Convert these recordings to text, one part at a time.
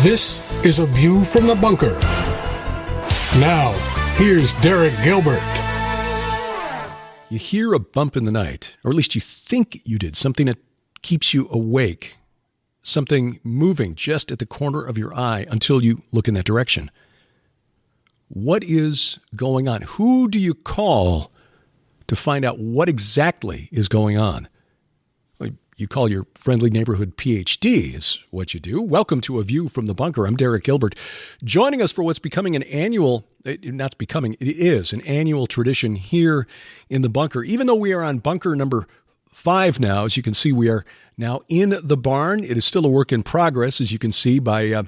This is A View from the Bunker. Now, here's Derek Gilbert. You hear a bump in the night, or at least you think you did, something that keeps you awake, something moving just at the corner of your eye until you look in that direction. What is going on? Who do you call to find out what exactly is going on? You call your friendly neighborhood PhD is what you do. Welcome to A View from the Bunker. I'm Derek Gilbert. Joining us for what's becoming an annual, it is an annual tradition here in the bunker. Even though we are on bunker number 5 now, as you can see, we are now in the barn. It is still a work in progress, as you can see by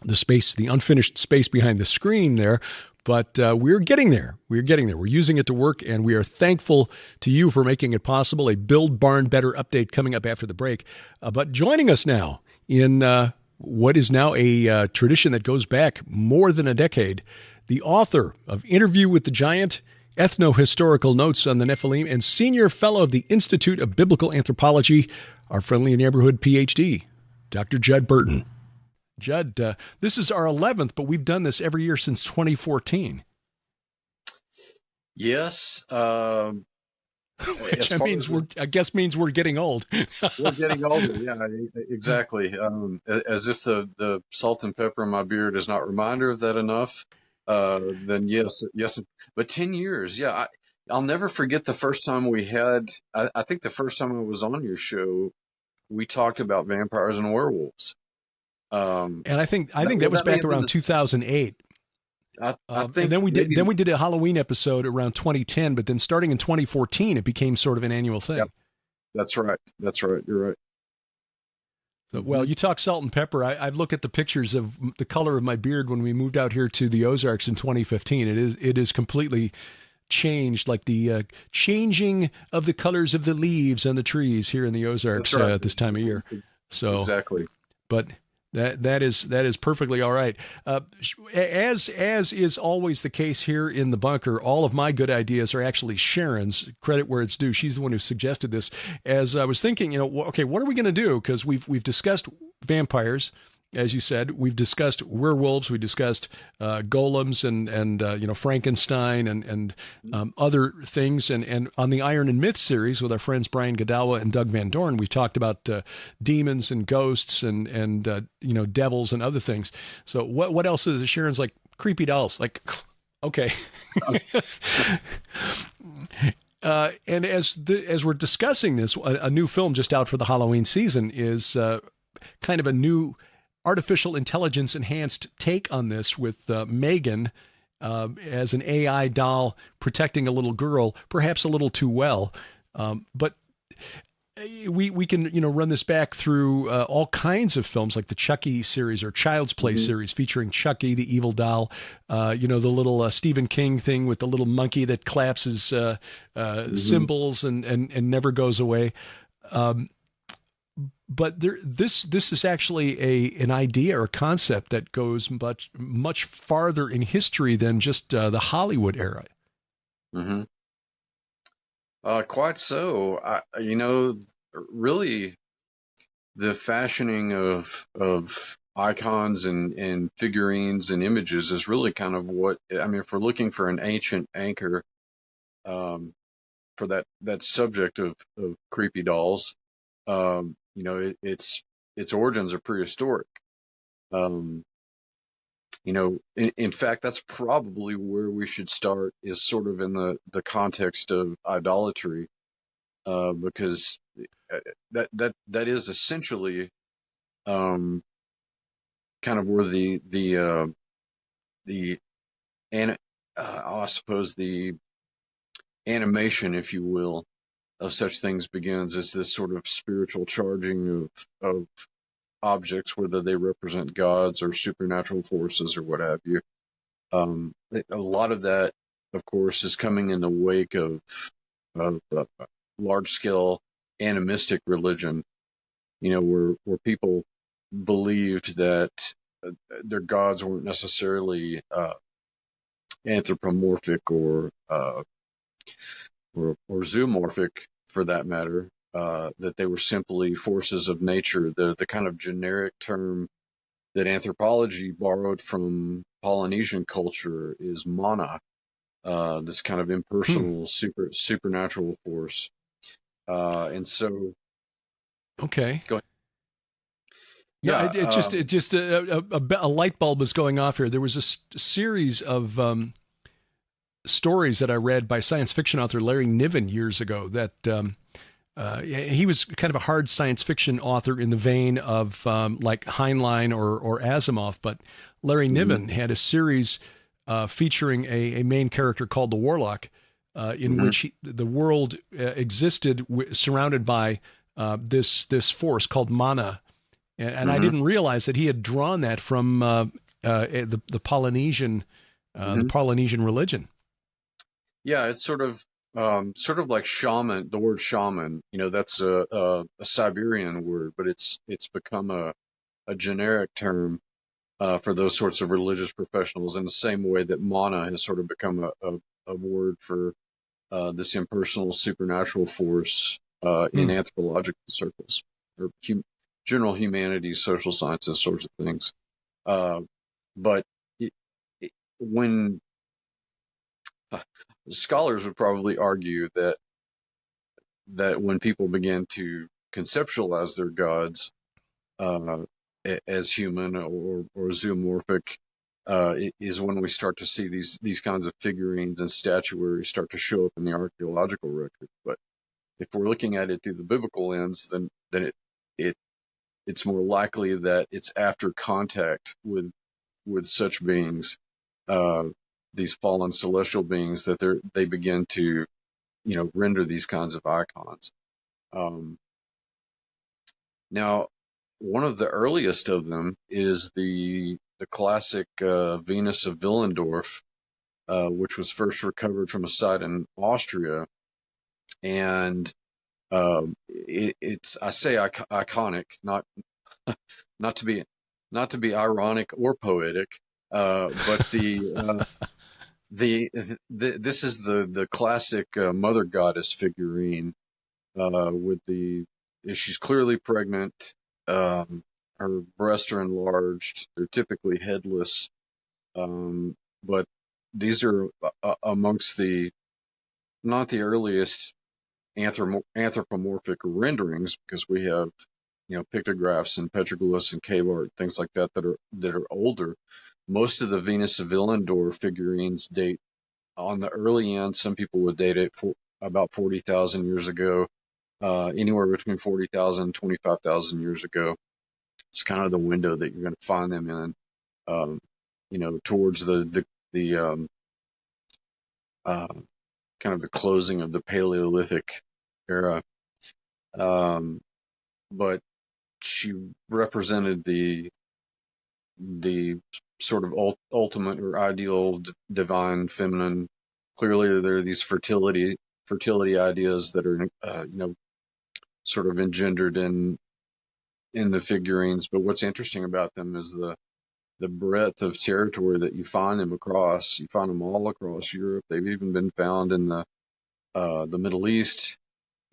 the unfinished space behind the screen there. But we're getting there. We're getting there. We're using it to work, and we are thankful to you for making it possible. A Build Barn Better update coming up after the break. But joining us now in what is now a tradition that goes back more than a decade, the author of Interview with the Giant, Ethno-Historical Notes on the Nephilim, and Senior Fellow of the Institute of Biblical Anthropology, our friendly neighborhood PhD, Dr. Judd Burton. Judd, this is our 11th, but we've done this every year since 2014. Yes. Which means we're getting old. We're getting older, yeah, exactly. As if the salt and pepper in my beard is not a reminder of that enough, then yes. But 10 years, yeah. I'll never forget the first time we had, I think the first time I was on your show, we talked about vampires and werewolves. And I think that was back around 2008. I think, and then we did a Halloween episode around 2010, but then starting in 2014, it became sort of an annual thing. Yep. That's right. You're right. So, well, you talk salt and pepper. I look at the pictures of the color of my beard when we moved out here to the Ozarks in 2015. It is completely changed, like the changing of the colors of the leaves on the trees here in the Ozarks at this time of year. So exactly. But that is perfectly all right. As is always the case here in the bunker, all of my good ideas are actually Sharon's. Credit where it's due. She's the one who suggested this. As I was thinking, okay, what are we going to do? Because we've discussed vampires, as you said. We've discussed werewolves. We discussed golems and Frankenstein and other things. And on the Iron and Myth series with our friends Brian Godawa and Doug Van Dorn, we talked about demons and ghosts and devils and other things. So what else is it? Sharon's like creepy dolls. Like, okay. And as we're discussing this, a new film just out for the Halloween season is kind of a new artificial intelligence enhanced take on this with Megan as an AI doll protecting a little girl, perhaps a little too well. But we can run this back through all kinds of films like the Chucky series or Child's Play series featuring Chucky, the evil doll. The little Stephen King thing with the little monkey that claps his cymbals and never goes away. But this is actually an idea or a concept that goes much farther in history than just the Hollywood era. Mm-hmm. Quite so. Really, the fashioning of icons and figurines and images is really kind of what if we're looking for an ancient anchor for that subject of creepy dolls. Its origins are prehistoric. In fact, that's probably where we should start, is sort of in the context of idolatry, because that is essentially kind of where the animation, if you will, of such things begins. Is this sort of spiritual charging of objects, whether they represent gods or supernatural forces or what have you. A lot of that, of course, is coming in the wake of large-scale animistic religion, where people believed that their gods weren't necessarily anthropomorphic or zoomorphic, for that matter, that they were simply forces of nature. The kind of generic term that anthropology borrowed from Polynesian culture is mana, this kind of impersonal, supernatural force. And so, Okay. go ahead. No, Yeah, it just a light bulb was going off here. There was a series of stories that I read by science fiction author Larry Niven years ago that he was kind of a hard science fiction author in the vein of like Heinlein or Asimov, but Larry Niven had a series featuring a main character called the Warlock, in which the world existed surrounded by this force called mana. And I didn't realize that he had drawn that from the Polynesian religion. Yeah, it's sort of like shaman. The word shaman, that's a Siberian word, but it's become a generic term for those sorts of religious professionals, in the same way that mana has sort of become a word for this impersonal supernatural force in anthropological circles, or general humanities, social sciences sorts of things. But when scholars would probably argue that when people began to conceptualize their gods as human or zoomorphic, is when we start to see these kinds of figurines and statuary start to show up in the archaeological record. But if we're looking at it through the biblical lens, then it's more likely that it's after contact with such beings, these fallen celestial beings, that they begin to render these kinds of icons. Now, one of the earliest of them is the classic Venus of Willendorf, which was first recovered from a site in Austria, and it's, I say, iconic, not to be ironic or poetic, but this is the classic mother goddess figurine, with she's clearly pregnant. Her breasts are enlarged. They're typically headless, but these are amongst not the earliest anthropomorphic renderings, because we have pictographs and petroglyphs and cave art, things like that are older. Most of the Venus of Willendorf figurines date on the early end. Some people would date it for about 40,000 years ago, anywhere between 40,000 and 25,000 years ago. It's kind of the window that you're going to find them in, towards the kind of the closing of the Paleolithic era. But she represented the sort of ultimate or ideal divine feminine. Clearly, there are these fertility ideas that are sort of engendered in the figurines. But what's interesting about them is the breadth of territory that you find them across. You find them all across Europe. They've even been found in the Middle East,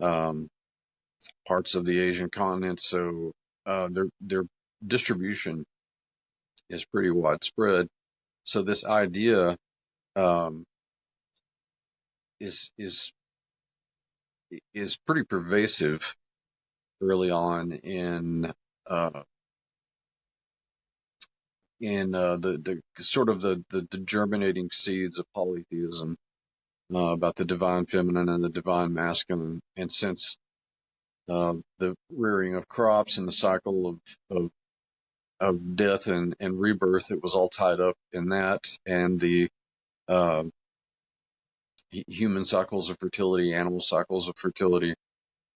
parts of the Asian continent. So their distribution is pretty widespread. So this idea is pretty pervasive early on in the sort of the germinating seeds of polytheism, about the divine feminine and the divine masculine. And since the rearing of crops and the cycle of death and rebirth, it was all tied up in that, and the human cycles of fertility, animal cycles of fertility,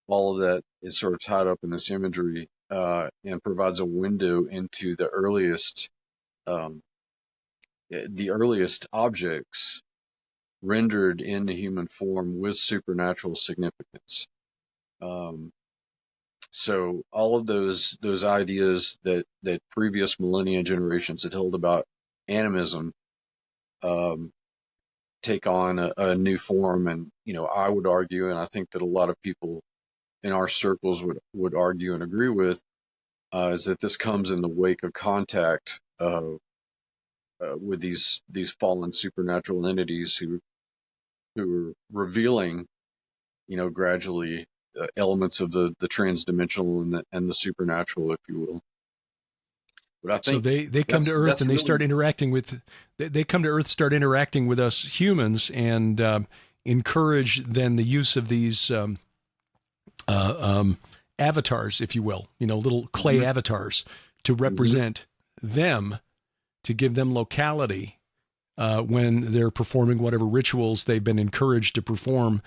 all of that is sort of tied up in this imagery, and provides a window into the earliest objects rendered into human form with supernatural significance. So all of those ideas that previous millennia generations had held about animism take on a new form. And I would argue, and I think that a lot of people in our circles would argue and agree with, is that this comes in the wake of contact with these fallen supernatural entities who are revealing, gradually elements of the transdimensional and the supernatural, if you will. But I So think they come to Earth and they start really, interacting with they come to Earth, start interacting with us humans, and encourage then the use of these avatars, if you will, little clay mhm, avatars to mhm. represent them, to give them locality when they're performing whatever rituals they've been encouraged to perform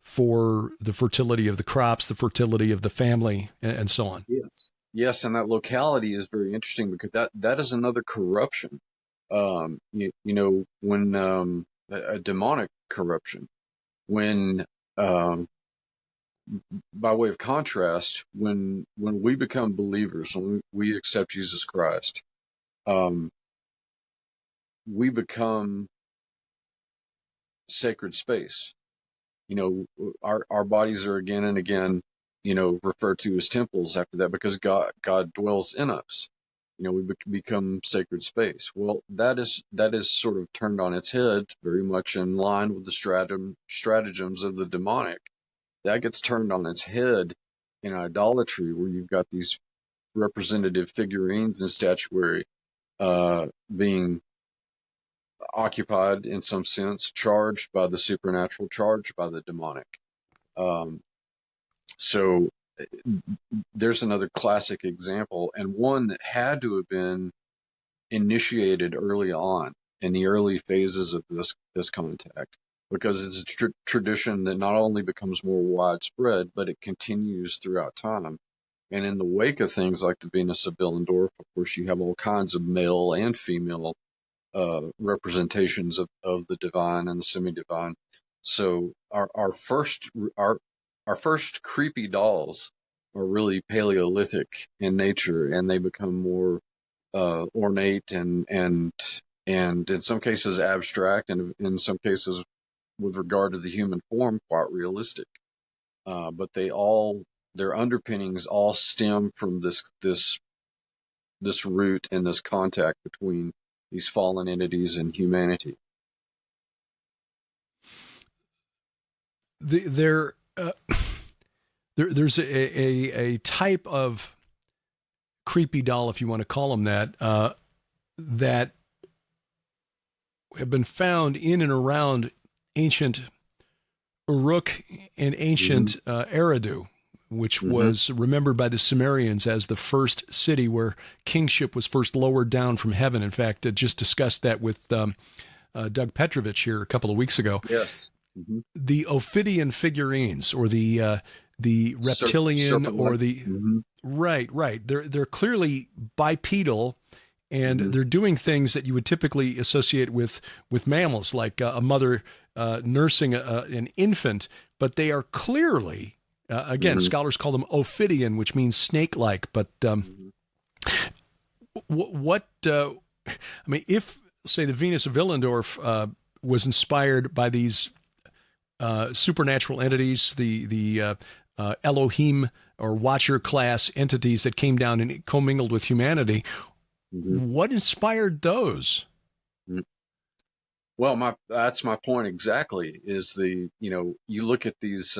for the fertility of the crops, the fertility of the family, and so on. Yes, yes, and that locality is very interesting because that is another corruption. When a demonic corruption, when um, by way of contrast, when we become believers, when we accept Jesus Christ, um, we become sacred space. Our bodies are again and again, referred to as temples after that because God dwells in us. We become sacred space. Well, that is sort of turned on its head, very much in line with the stratagems of the demonic. That gets turned on its head in idolatry, where you've got these representative figurines and statuary being occupied in some sense, charged by the supernatural, charged by the demonic. Um, so there's another classic example, and one that had to have been initiated early on in the early phases of this contact, because it's a tradition that not only becomes more widespread, but it continues throughout time. And in the wake of things like the Venus of Willendorf, of course, you have all kinds of male and female representations of the divine and the semi-divine. So our first creepy dolls are really Paleolithic in nature, and they become more ornate and in some cases abstract, and in some cases, with regard to the human form, quite realistic. But their underpinnings all stem from this root and this contact between these fallen entities and humanity. There, there's a type of creepy doll, if you want to call them that, that have been found in and around ancient Uruk and ancient Eridu, which Mm-hmm. was remembered by the Sumerians as the first city where kingship was first lowered down from heaven. In fact, I just discussed that with Doug Petrovich here a couple of weeks ago. Yes. Mm-hmm. The Ophidian figurines, or the reptilian, or Serpent-like. the Mm-hmm. right. They're clearly bipedal, and Mm-hmm. they're doing things that you would typically associate with mammals, like a mother nursing an infant. But they are clearly, again, Mm-hmm. scholars call them Ophidian, which means snake-like. But Mm-hmm. what I mean, if say the Venus of Willendorf was inspired by these supernatural entities, the Elohim or Watcher class entities that came down and commingled with humanity, Mm-hmm. what inspired those? Well, that's my point exactly. Is you look at these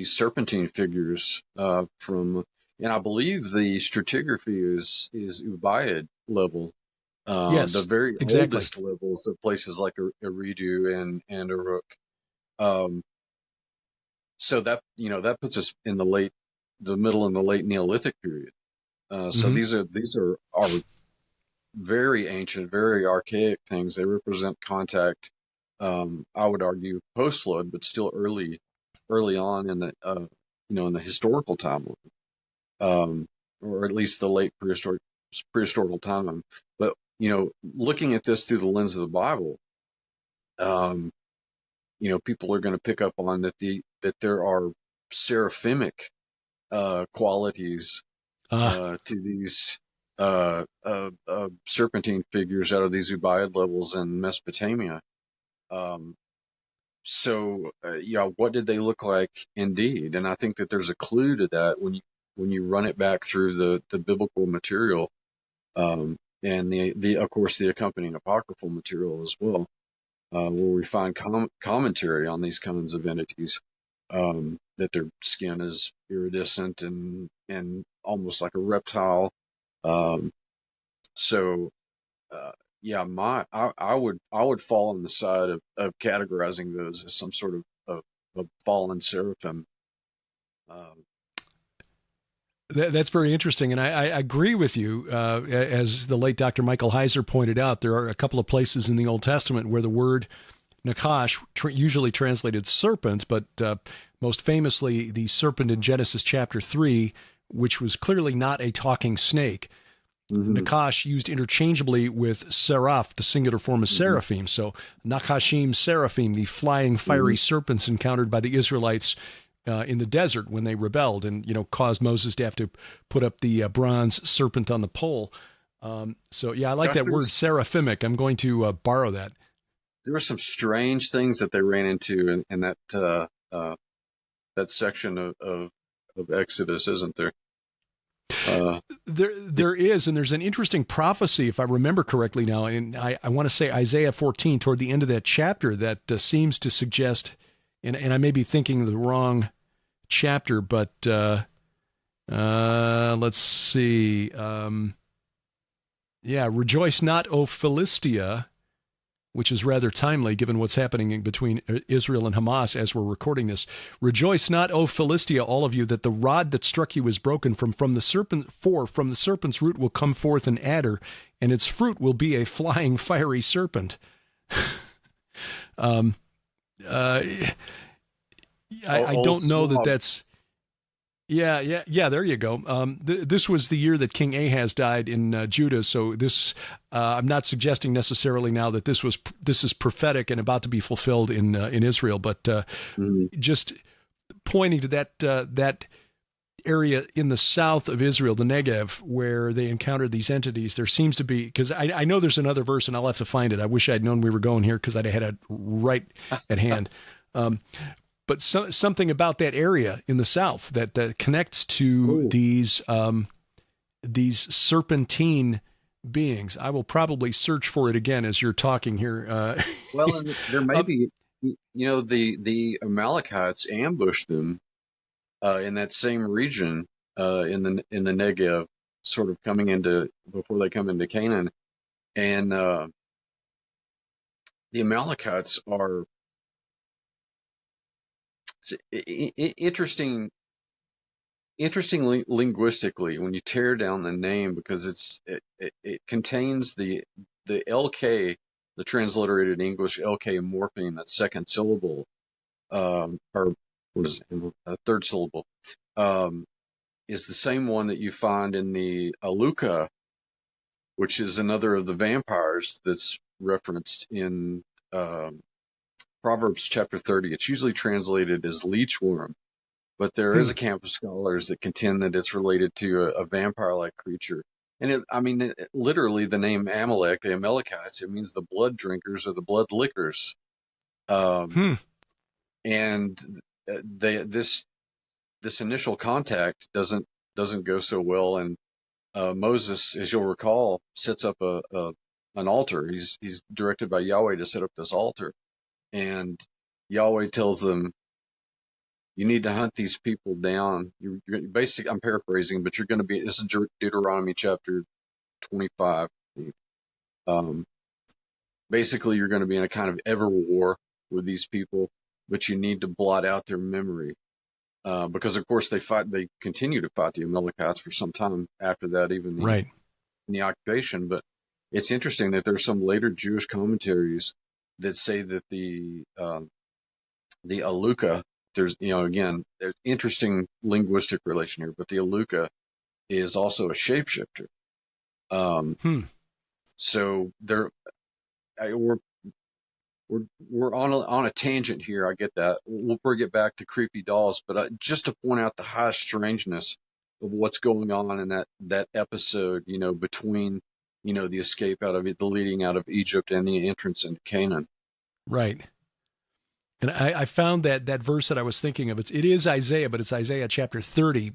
serpentine figures from, and I believe the stratigraphy is Ubaid level, the Yes, very exactly. oldest levels of places like Eridu and Uruk. Um, so that puts us in the middle and the late Neolithic period. So Hmm. these are very ancient, very archaic things. They represent contact. I would argue post flood, but still early on in the in the historical timeline, or at least the late prehistorical time. But looking at this through the lens of the Bible, um, people are going to pick up on that there are seraphimic qualities Ah, to these serpentine figures out of these Ubaid levels in Mesopotamia. Um, so, yeah, what did they look like indeed? And I think that there's a clue to that when you run it back through the biblical material, and the of course the accompanying apocryphal material as well, where we find commentary on these kinds of entities, that their skin is iridescent and almost like a reptile. So yeah, I would fall on the side of categorizing those as some sort of fallen seraphim. That's very interesting, and I agree with you. As the late Dr. Michael Heiser pointed out, there are a couple of places in the Old Testament where the word Nakash, usually translated serpent, but most famously the serpent in Genesis chapter 3, which was clearly not a talking snake. Mm-hmm. Nakash used interchangeably with seraph, the singular form of seraphim. So Nakashim, seraphim, the flying fiery serpents encountered by the Israelites in the desert when they rebelled and, caused Moses to have to put up the bronze serpent on the pole. So yeah, I like that word seraphic. I'm going to borrow that. There were some strange things that they ran into in that section of Exodus, isn't there? There is, and there's an interesting prophecy, if I remember correctly now, and I want to say Isaiah 14, toward the end of that chapter, that seems to suggest, and I may be thinking of the wrong chapter, but let's see. Rejoice not, O Philistia, which is rather timely given what's happening between Israel and Hamas as we're recording this. Rejoice not, O Philistia, all of you, that the rod that struck you is broken from the serpent. For from the serpent's root will come forth an adder, and its fruit will be a flying fiery serpent. I don't know that that's... Yeah, there you go. This was the year that King Ahaz died in Judah, so this I'm not suggesting necessarily now that this is prophetic and about to be fulfilled in Israel, but just pointing to that area in the south of Israel, the Negev, where they encountered these entities. There seems to be, because I know there's another verse, and I'll have to find it. I wish I'd known we were going here because I'd had it right at hand. But something about that area in the south that connects to these serpentine beings. I will probably search for it again as you're talking here. Well, and there may be, the Amalekites ambushed them in that same region in the Negev, sort of before they come into Canaan, and the Amalekites are. Interesting linguistically when you tear down the name, because it contains the LK, the transliterated English LK morpheme, that second syllable, or what is it, a third syllable, is the same one that you find in the Aluka, which is another of the vampires that's referenced in Proverbs chapter 30. It's usually translated as leechworm, but there is a camp of scholars that contend that it's related to a vampire-like creature. And literally the name Amalek, the Amalekites, it means the blood drinkers or the blood lickers. And this initial contact doesn't go so well. And Moses, as you'll recall, sets up an altar. He's directed by Yahweh to set up this altar. And Yahweh tells them, you need to hunt these people down. You're basically, I'm paraphrasing, but you're going to be, this is Deuteronomy chapter 25. Basically, you're going to be in a kind of ever war with these people, but you need to blot out their memory. Because, of course, they continue to fight the Amalekites for some time after that, even in the occupation. But it's interesting that there's some later Jewish commentaries that say that the Aluka, there's interesting linguistic relation here, but the Aluka is also a shapeshifter. So we're on a tangent here. I get that. We'll bring it back to creepy dolls, but just to point out the high strangeness of what's going on in that episode, between the escape out of it, the leading out of Egypt, and the entrance into Canaan. Right. And I found that verse that I was thinking of. It is Isaiah, but it's Isaiah chapter 30,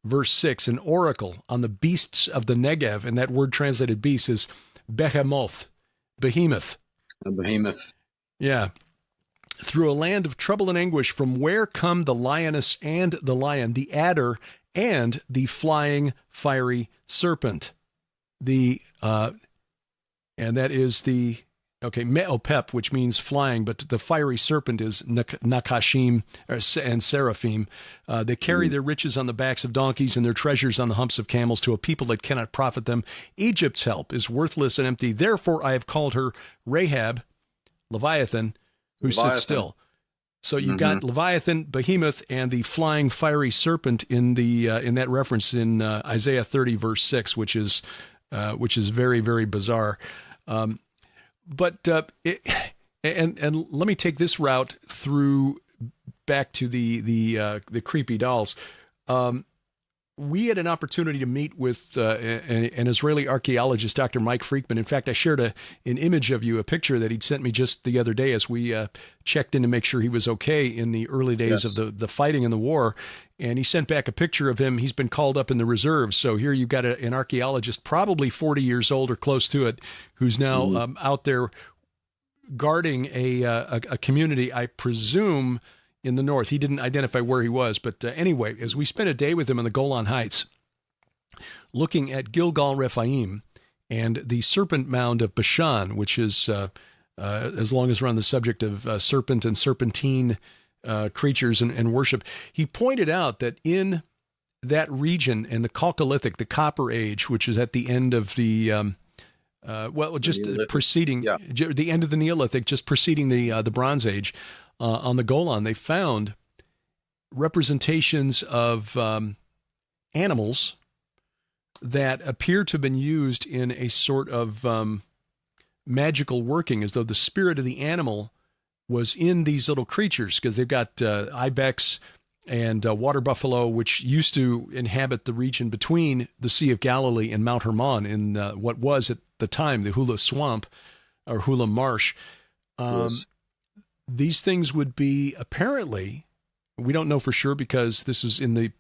verse 6, an oracle on the beasts of the Negev, and that word translated beast is behemoth, behemoth. A behemoth. Yeah. Through a land of trouble and anguish, from where come the lioness and the lion, the adder and the flying fiery serpent. And that is the me'opep, which means flying, but the fiery serpent is nakashim and seraphim. They carry their riches on the backs of donkeys and their treasures on the humps of camels to a people that cannot profit them. Egypt's help is worthless and empty. Therefore, I have called her Rahab, Leviathan, who sits still. So you've got Leviathan, Behemoth, and the flying fiery serpent in that reference in Isaiah 30, verse 6, which is very, very bizarre. And let me take this route through back to the creepy dolls. We had an opportunity to meet with an Israeli archaeologist, Dr. Mike Freakman. In fact, I shared an image of you, a picture that he'd sent me just the other day as we checked in to make sure he was okay in the early days of the fighting and the war. And he sent back a picture of him. He's been called up in the reserves. So here you've got an archaeologist, probably 40 years old or close to it, who's now out there guarding a community, I presume, in the north. He didn't identify where he was, but anyway, as we spent a day with him in the Golan Heights, looking at Gilgal Rephaim and the serpent mound of Bashan, which is, as long as we're on the subject of serpent and serpentine creatures and worship, he pointed out that in that region, in the Chalcolithic, the Copper Age, which is at the end of the preceding the end of the Neolithic, just preceding the Bronze Age. On the Golan, they found representations of animals that appear to have been used in a sort of magical working, as though the spirit of the animal was in these little creatures, because they've got ibex and water buffalo, which used to inhabit the region between the Sea of Galilee and Mount Hermon in what was at the time the Hula Swamp or Hula Marsh. Yes. These things would be, apparently, we don't know for sure because this was in the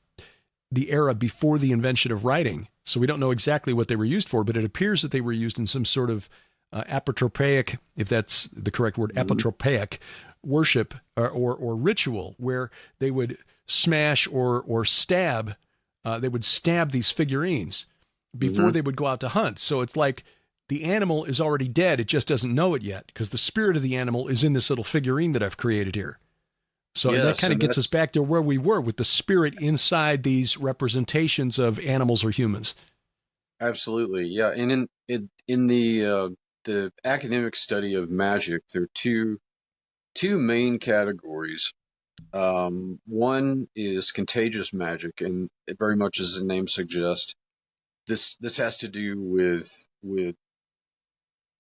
era before the invention of writing, so we don't know exactly what they were used for, but it appears that they were used in some sort of apotropaic, if that's the correct word, apotropaic worship or ritual, where they would smash or stab, they would stab these figurines before they would go out to hunt. So it's like the animal is already dead. It just doesn't know it yet because the spirit of the animal is in this little figurine that I've created here. So that kind of gets us back to where we were with the spirit inside these representations of animals or humans. Absolutely. Yeah. And in the academic study of magic, there are two main categories. One is contagious magic, and it very much as the name suggests, this has to do with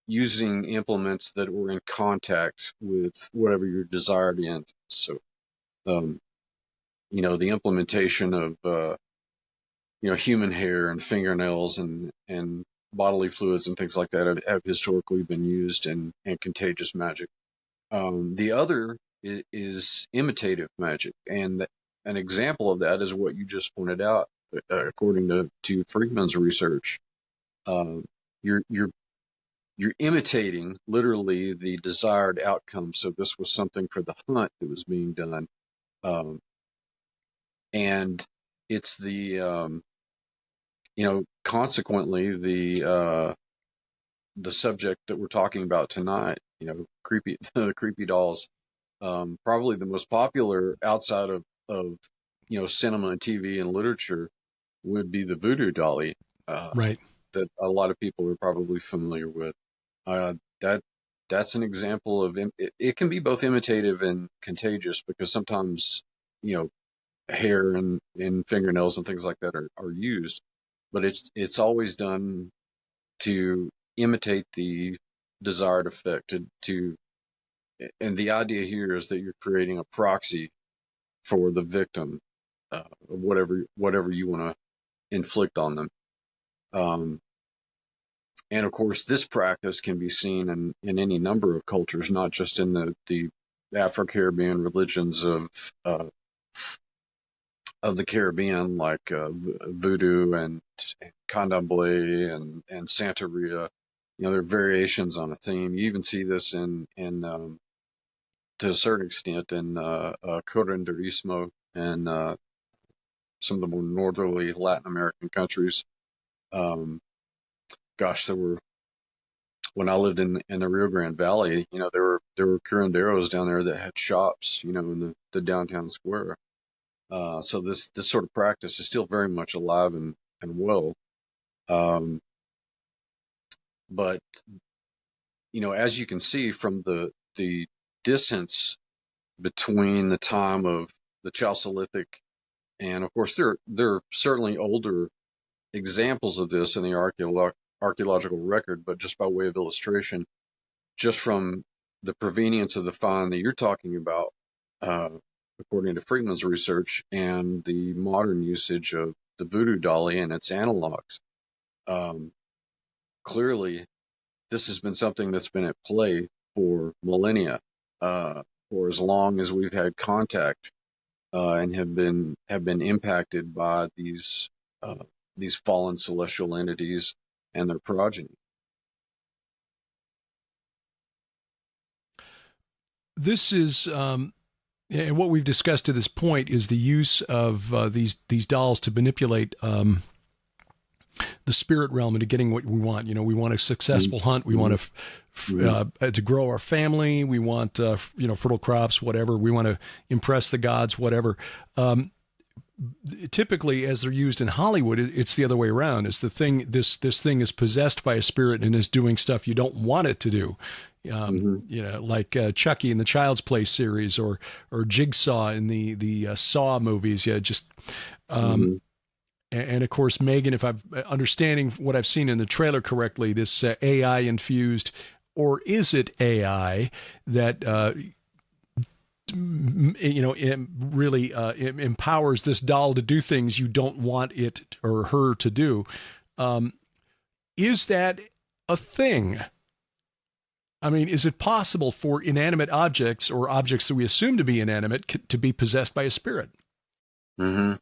using implements that were in contact with whatever your desired end. So, the implementation of, human hair and fingernails and bodily fluids and things like that have historically been used in contagious magic. The other is imitative magic. And an example of that is what you just pointed out, according to Freakman's research. You're imitating literally the desired outcome. So this was something for the hunt that was being done. And it's consequently the subject that we're talking about tonight, the creepy dolls, probably the most popular outside of cinema and TV and literature would be the voodoo dolly. Right. That a lot of people are probably familiar with. That's an example of it can be both imitative and contagious, because sometimes hair and fingernails and things like that are used, but it's always done to imitate the desired effect. And the idea here is that you're creating a proxy for the victim, whatever you want to inflict on them. And of course, this practice can be seen in any number of cultures, not just in the Afro-Caribbean religions of of the Caribbean, like voodoo and candomblé and Santeria. There are variations on a theme. You even see this in to a certain extent in curanderismo and some of the more northerly Latin American countries. Gosh, when I lived in the Rio Grande Valley, there were curanderos down there that had shops, in the downtown square. So this sort of practice is still very much alive and well. Um, but as you can see from the distance between the time of the Chalcolithic, and of course there are certainly older examples of this in the archaeological record, but just by way of illustration, just from the provenience of the find that you're talking about, according to Friedman's research, and the modern usage of the voodoo dolly and its analogs, clearly this has been something that's been at play for millennia, for as long as we've had contact, and have been impacted by these fallen celestial entities and their progeny. This is and what we've discussed to this point is the use of these dolls to manipulate the spirit realm into getting what we want. We want a successful hunt. We want to grow our family. We want fertile crops, whatever. We want to impress the gods, whatever. Typically, as they're used in Hollywood, it's the other way around. It's the thing. This thing is possessed by a spirit and is doing stuff you don't want it to do. Like Chucky in the Child's Play series, or Jigsaw in the Saw movies. Yeah, just. And of course, Megan, if I'm understanding what I've seen in the trailer correctly, this AI infused, or is it AI that really empowers this doll to do things you don't want it or her to do? Is that a thing? I mean, is it possible for inanimate objects, or objects that we assume to be inanimate, to be possessed by a spirit? Mm-hmm.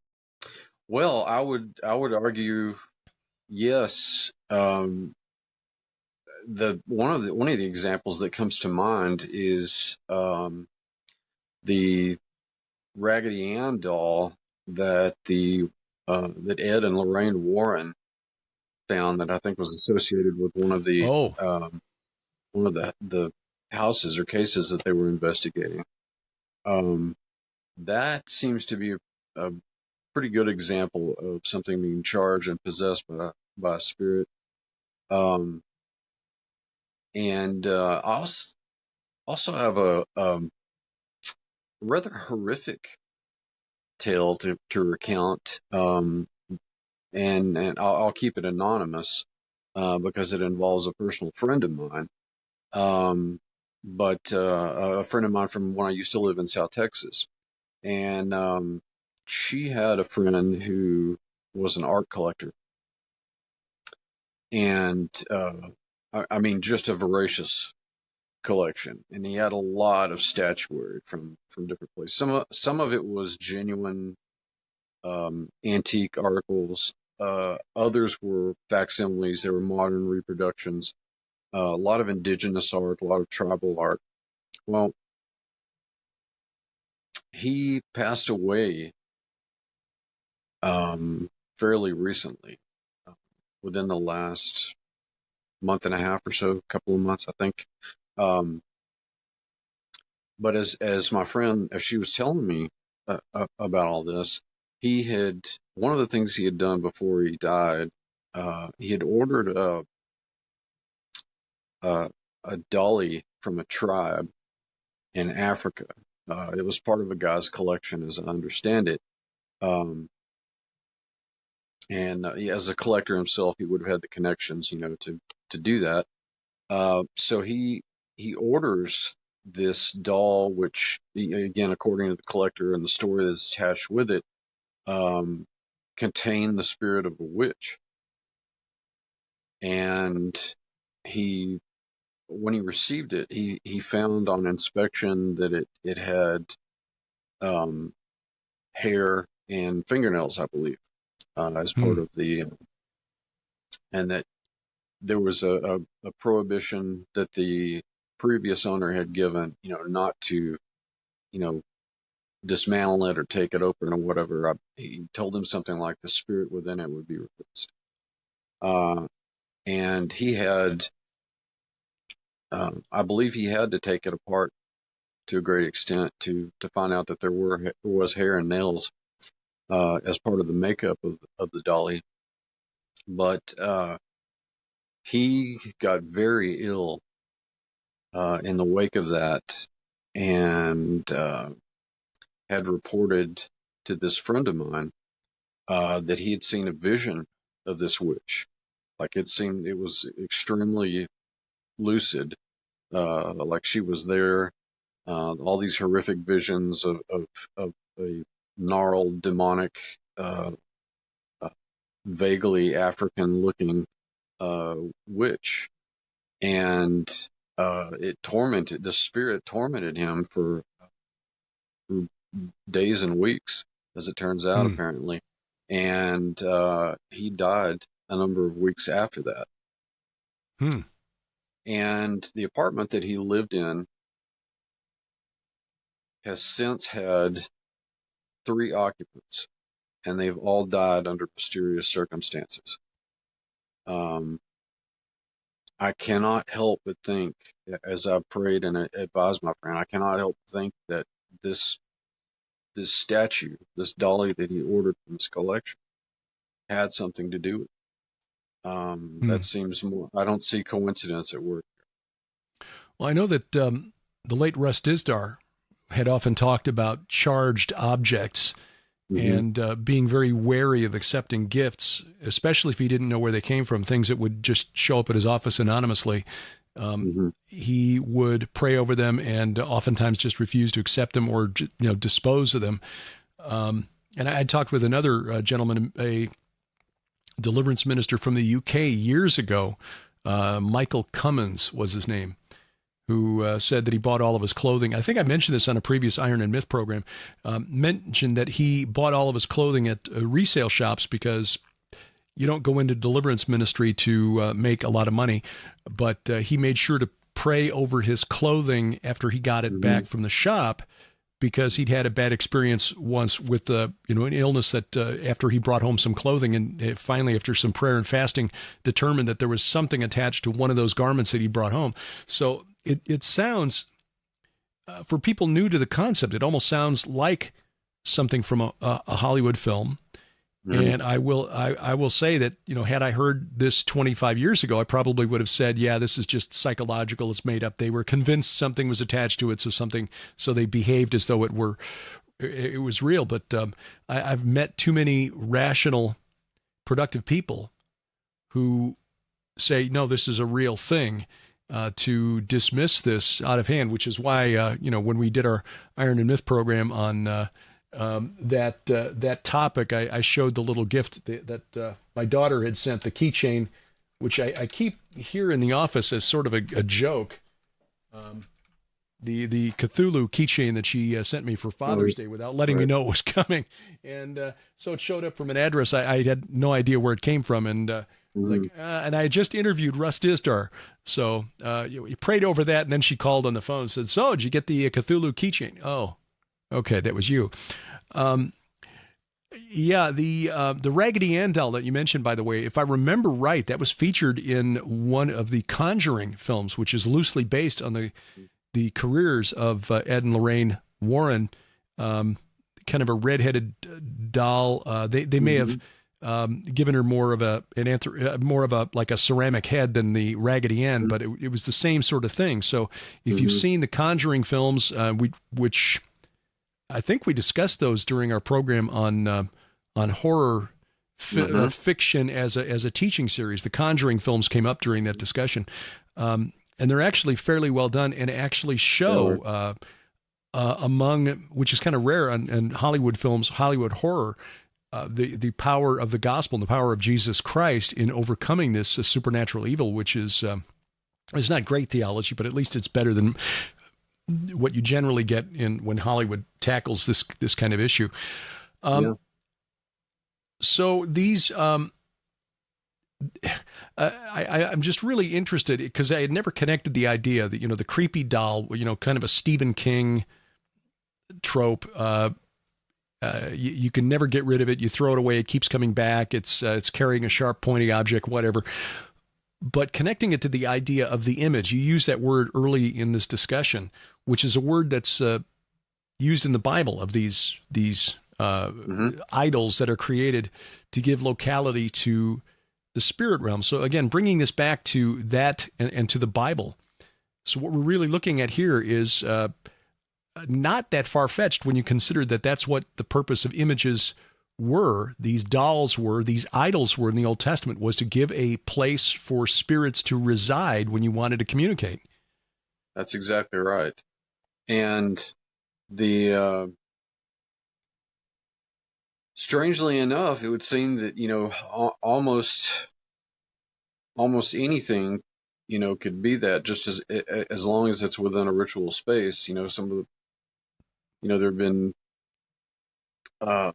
Well, I would argue yes. One of the examples that comes to mind is the Raggedy Ann doll that that Ed and Lorraine Warren found, that I think was associated with one of the houses or cases that they were investigating. That seems to be a pretty good example of something being charged and possessed by a spirit. And I also have a rather horrific tale to recount, and I'll keep it anonymous because it involves a personal friend of mine. But a friend of mine from when I used to live in South Texas, and she had a friend who was an art collector, and I mean, just a voracious collection, and he had a lot of statuary from different places. Some of it was genuine antique articles. Others were facsimiles. They were modern reproductions. A lot of indigenous art, a lot of tribal art. Well, he passed away fairly recently, within the last month and a half or so, couple of months, I think. But as my friend, as she was telling me about all this, one of the things he had done before he died, he had ordered a dolly from a tribe in Africa. It was part of a guy's collection, as I understand it. And as a collector himself, he would have had the connections, to do that. So he orders this doll, which, again, according to the collector and the story that's attached with it, contained the spirit of a witch. And when he received it, he found on inspection that it had hair and fingernails, I believe, as part of the, and that there was a prohibition that the previous owner had given, not to, dismantle it or take it open or whatever. He told him something like the spirit within it would be released. And he had, I believe he had to take it apart to a great extent to find out that there was hair and nails as part of the makeup of the dolly. But he got very ill in the wake of that, and had reported to this friend of mine that he had seen a vision of this witch. Like it was extremely lucid, like she was there. All these horrific visions of a gnarled, demonic, vaguely African-looking witch, and the spirit tormented him for days and weeks, as it turns out, apparently. And he died a number of weeks after that. And the apartment that he lived in has since had 3 occupants, and they've all died under mysterious circumstances. I cannot help but think, as I've prayed and advised my friend, I cannot help but think that this statue, this dolly that he ordered from his collection, had something to do with it. That seems more, I don't see coincidence at work. Well, I know that the late Russ Dizdar had often talked about charged objects and being very wary of accepting gifts, especially if he didn't know where they came from, things that would just show up at his office anonymously. He would pray over them and oftentimes just refuse to accept them or dispose of them. And I had talked with another gentleman, a deliverance minister from the UK years ago. Michael Cummins was his name, who said that he bought all of his clothing. I think I mentioned this on a previous Iron and Myth program, mentioned that he bought all of his clothing at resale shops because you don't go into deliverance ministry to make a lot of money, but he made sure to pray over his clothing after he got it back from the shop, because he'd had a bad experience once with an illness that after he brought home some clothing, and finally after some prayer and fasting determined that there was something attached to one of those garments that he brought home. So it sounds, for people new to the concept, it almost sounds like something from a Hollywood film. And I will say that, had I heard this 25 years ago, I probably would have said, yeah, this is just psychological. It's made up. They were convinced something was attached to it. So they behaved as though it was real. But I've met too many rational, productive people who say, no, this is a real thing, to dismiss this out of hand, which is why, when we did our Iron and Myth program on, that topic, I showed the little gift that my daughter had sent, the keychain, which I keep here in the office as sort of a joke. The Cthulhu keychain that she sent me for Father's Day without letting me know it was coming. And so it showed up from an address I had no idea where it came from. And and I just interviewed Russ Dizdar. So you prayed over that, and then she called on the phone and said, so did you get the Cthulhu keychain? Oh, okay, that was you. The Raggedy Ann doll that you mentioned, by the way, if I remember right, that was featured in one of the Conjuring films, which is loosely based on the careers of Ed and Lorraine Warren, kind of a redheaded doll. They may have given her more of a like a ceramic head than the Raggedy Ann, but it was the same sort of thing. So if you've seen the Conjuring films, which I think we discussed those during our program on horror fiction as a teaching series. The Conjuring films came up during that discussion, and they're actually fairly well done and actually show among, which is kind of rare in Hollywood films, Hollywood horror, the power of the gospel and the power of Jesus Christ in overcoming this supernatural evil, which is it's not great theology, but at least it's better than what you generally get when Hollywood tackles this kind of issue. So these, I'm just really interested because I had never connected the idea that, the creepy doll, kind of a Stephen King trope. You can never get rid of it. You throw it away. It keeps coming back. It's carrying a sharp, pointy object, whatever. But connecting it to the idea of the image, you use that word early in this discussion, which is a word that's used in the Bible of these idols that are created to give locality to the spirit realm. So again, bringing this back to that and to the Bible. So what we're really looking at here is not that far-fetched when you consider that that's what the purpose of images were, these dolls were, these idols were in the Old Testament, was to give a place for spirits to reside when you wanted to communicate. That's exactly right. And the strangely enough, it would seem that, almost anything, could be that, just as long as it's within a ritual space. Some of the, there have been, and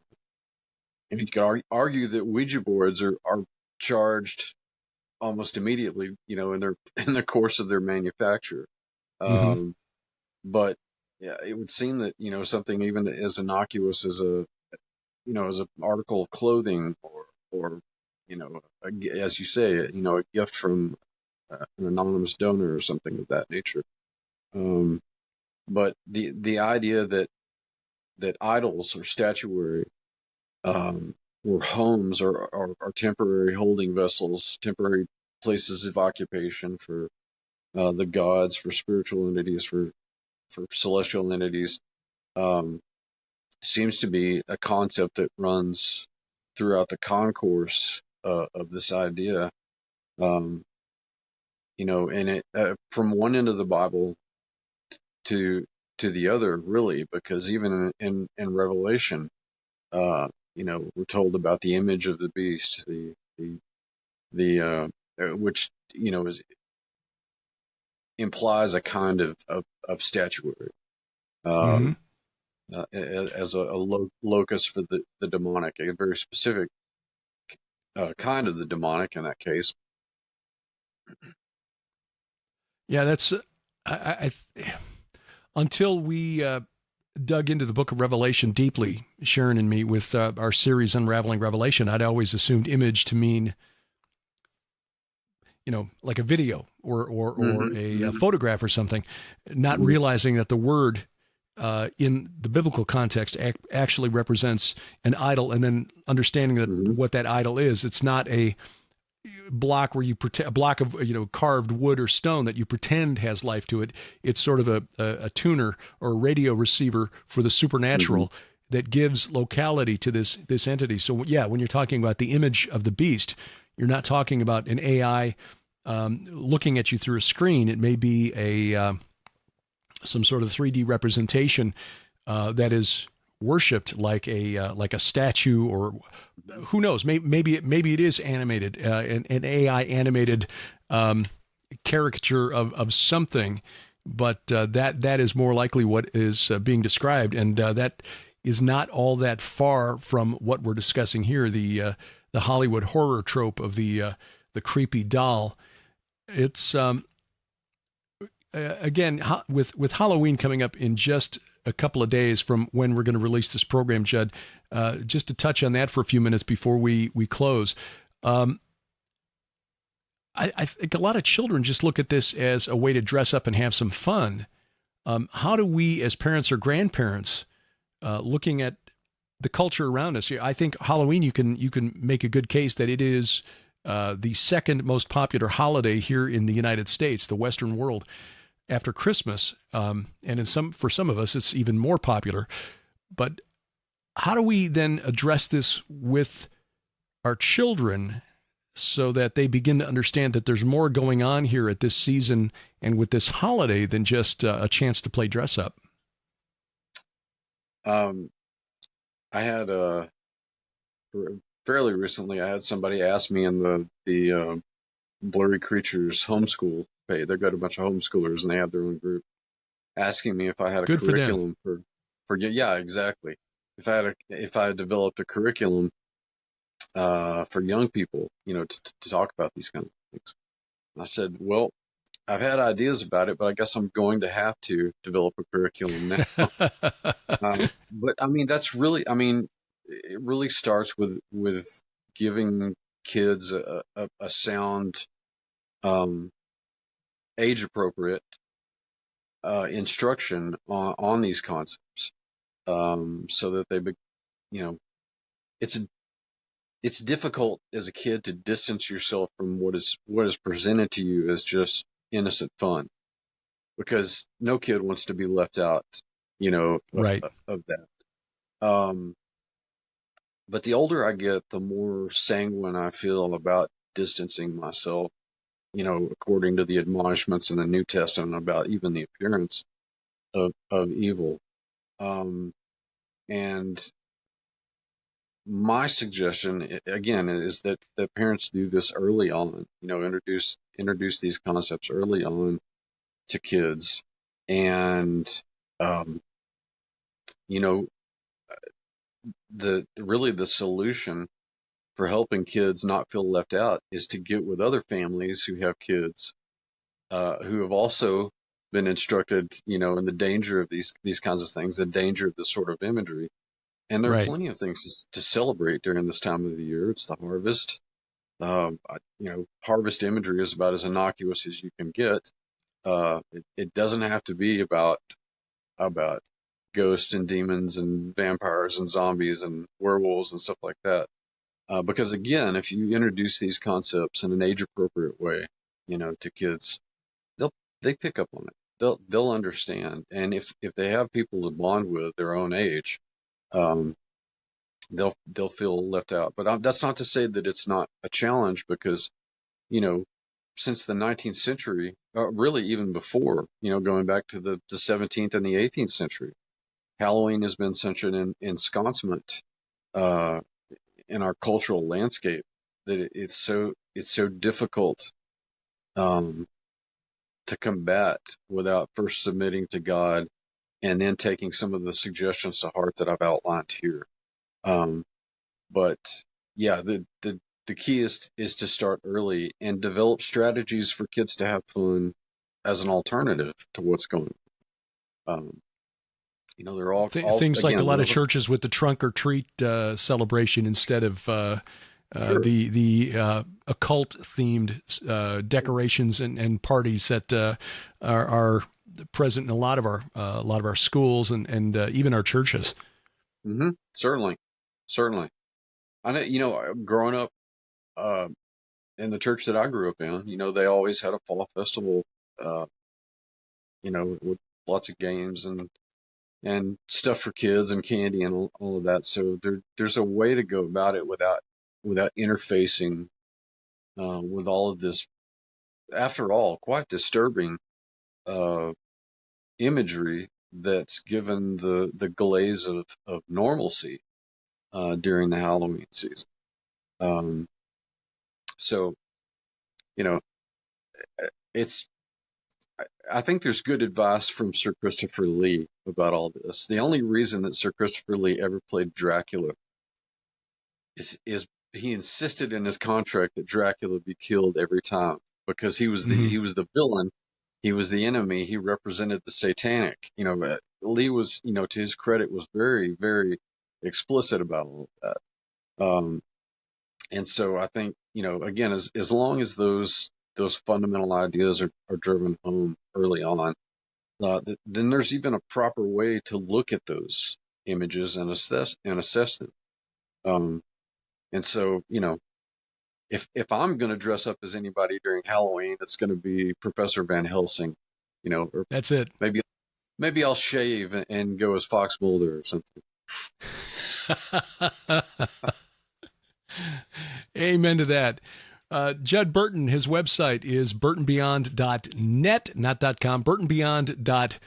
you could argue that Ouija boards are charged almost immediately, in the course of their manufacture. Mm-hmm. But yeah, it would seem that, something even as innocuous as as an article of clothing or as you say, a gift from an anonymous donor or something of that nature. But the idea that idols or statuary or homes or temporary holding vessels, temporary places of occupation for the gods, for spiritual entities, for celestial entities, seems to be a concept that runs throughout the concourse of this idea. And it from one end of the Bible to the other, really, because even in Revelation, we're told about the image of the beast, the which implies a kind of statuary. Mm-hmm. As a locus for the demonic, a very specific kind of the demonic in that case. Yeah, that's until we dug into the book of Revelation deeply, Sharon and me, with our series Unraveling Revelation, I'd always assumed image to mean, like a video or a photograph or something, not realizing that the word in the biblical context actually represents an idol, and then understanding that what that idol is. It's not a block where a block of carved wood or stone that you pretend has life to it. It's sort of a tuner or a radio receiver for the supernatural that gives locality to this entity. So yeah, when you're talking about the image of the beast, you're not talking about an AI looking at you through a screen. It may be some sort of 3D representation that is worshipped like a statue, or who knows? Maybe it is animated, an AI animated caricature of something. But that is more likely what is being described, and that is not all that far from what we're discussing here. The Hollywood horror trope of the creepy doll. It's again, with Halloween coming up in just a couple of days from when we're going to release this program, Judd, just to touch on that for a few minutes before we close. I think a lot of children just look at this as a way to dress up and have some fun. How do we, as parents or grandparents, looking at the culture around us? I think Halloween, you can make a good case that it is the second most popular holiday here in the United States, the Western world, after Christmas, and for some of us, it's even more popular. But how do we then address this with our children so that they begin to understand that there's more going on here at this season and with this holiday than just a chance to play dress up? I had fairly recently, I had somebody ask me in the Blurry Creatures homeschool page. They've got a bunch of homeschoolers and they have their own group, asking me if I had a Good curriculum for yeah, exactly. If I had developed a curriculum for young people, to talk about these kind of things. And I said, well, I've had ideas about it, but I guess I'm going to have to develop a curriculum now. But I mean, it really starts with giving kids a sound, age appropriate instruction on these concepts, so that you know, it's it's difficult as a kid to distance yourself from what is presented to you as just innocent fun, because no kid wants to be left out, Right. of that. Um, but the older I get, the more sanguine I feel about distancing myself, according to the admonishments in the New Testament about even the appearance of evil. And my suggestion, again, is that parents do this early on, introduce these concepts early on to kids. And, you know, the solution for helping kids not feel left out is to get with other families who have kids, who have also been instructed, in the danger of these kinds of things, the danger of this sort of imagery. And there are Right. plenty of things to celebrate during this time of the year. It's the harvest. Harvest imagery is about as innocuous as you can get. It doesn't have to be about ghosts and demons and vampires and zombies and werewolves and stuff like that. Because again, if you introduce these concepts in an age-appropriate way, to kids, they pick up on it. They'll understand. And if they have people to bond with their own age, they'll feel left out. But that's not to say that it's not a challenge, because since the 19th century, really even before, going back to the 17th and the 18th century, Halloween has been such an ensconcement in our cultural landscape that it's so difficult to combat without first submitting to God and then taking some of the suggestions to heart that I've outlined here. But yeah, the key is to start early and develop strategies for kids to have fun as an alternative to what's going on. They're all Things like again, a lot of churches with the trunk or treat celebration instead of sure. the occult themed decorations and parties that are present in a lot of our schools and even our churches. Mm-hmm. Certainly. I know, growing up in the church that I grew up in, they always had a fall festival, with lots of games and stuff for kids and candy and all of that. So there's a way to go about it without interfacing with all of this, after all, quite disturbing imagery that's given the glaze of normalcy during the Halloween season. So, it's I think there's good advice from Sir Christopher Lee about all this. The only reason that Sir Christopher Lee ever played Dracula is he insisted in his contract that Dracula be killed every time, because he was the villain, he was the enemy, he represented the satanic. Lee was, to his credit, was very, very explicit about all of that. And so I think, again, as long as those fundamental ideas are driven home early on, then there's even a proper way to look at those images and assess them. And so, if I'm going to dress up as anybody during Halloween, it's going to be Professor Van Helsing, or That's it. maybe I'll shave and go as Fox Mulder or something. Amen to that. Judd Burton, his website is burtonbeyond.net, not .com, burtonbeyond.net.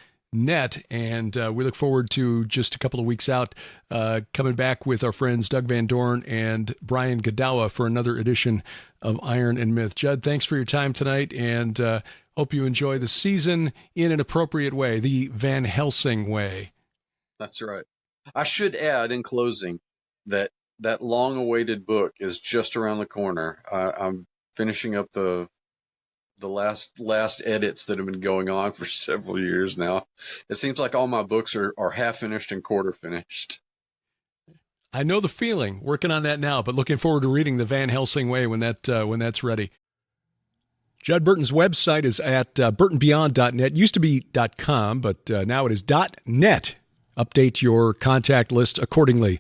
And we look forward to just a couple of weeks out coming back with our friends Doug Van Dorn and Brian Godawa for another edition of Iron and Myth. Judd, thanks for your time tonight, and hope you enjoy the season in an appropriate way, the Van Helsing way. That's right. I should add in closing that that long-awaited book is just around the corner. I'm finishing up the last edits that have been going on for several years now. It seems like all my books are half finished and quarter finished. I know the feeling. Working on that now, but looking forward to reading the Van Helsing Way when that's ready. Judd Burton's website is at burtonbeyond.net. Used to be .com, but now it is .net. Update your contact list accordingly.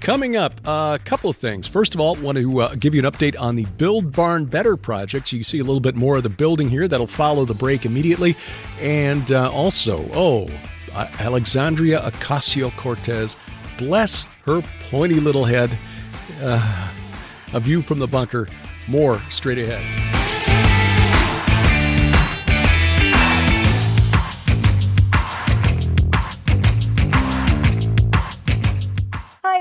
Coming up, a couple of things. First of all, I want to give you an update on the Build Barn Better project. So you can see a little bit more of the building here. That'll follow the break immediately. And also, Alexandria Ocasio-Cortez, bless her pointy little head. A view from the bunker. More straight ahead.